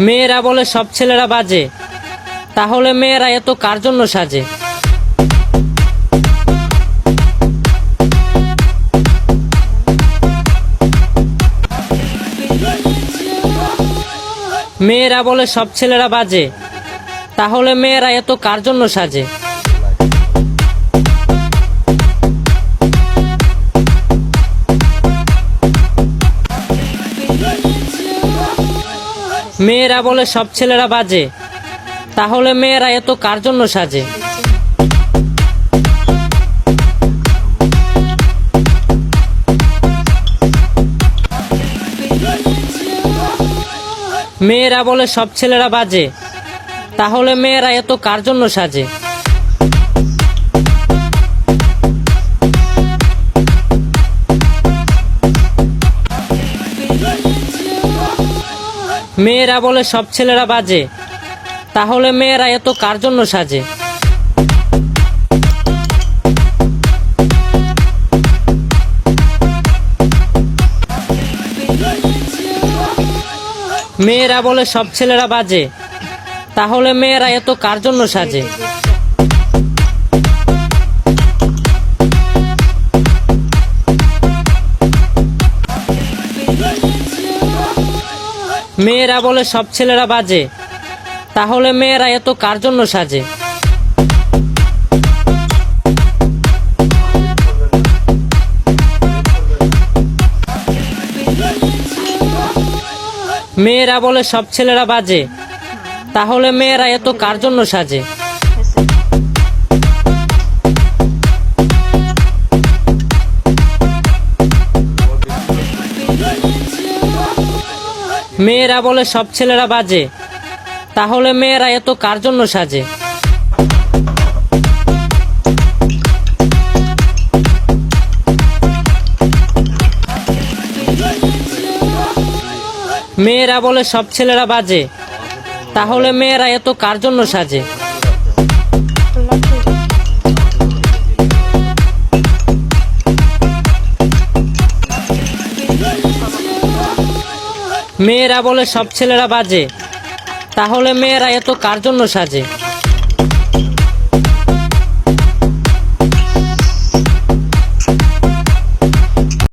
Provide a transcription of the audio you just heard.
মেয়েরা বলে সব ছেলেরা বাজে, তাহলে মেয়েরা এত কার জন্য সাজে? মেয়েরা বলে সব ছেলেরা বাজে, তাহলে মেয়েরা এত কার জন্য সাজে? মেয়েরা বলে সব ছেলেরা বাজে, তাহলে মেয়েরা এত কার জন্য সাজে? মেয়েরা বলে সব ছেলেরা বাজে, তাহলে মেয়েরা এত কার জন্য সাজে? মেয়েরা বলে সব ছেলেরা বাজে, তাহলে মেয়েরা এত কার জন্য সাজে? মেয়েরা বলে সব ছেলেরা বাজে, তাহলে মেয়েরা এত কার জন্য সাজে? মেয়েরা বলে সব ছেলেরা বাজে, তাহলে মেয়েরা এত কার জন্য সাজে? মেয়েরা বলে সব ছেলেরা বাজে, তাহলে মেয়েরা এত কার জন্য সাজে? মেয়েরা বলে সব ছেলেরা বাজে, তাহলে মেয়েরা এত কার জন্য সাজে? মেয়েরা বলে সব ছেলেরা বাজে, তাহলে মেয়েরা এত কার জন্য সাজে? মেয়েরা বলে সব ছেলেরা বাজে, তাহলে মেয়েরা এত কার জন্য সাজে?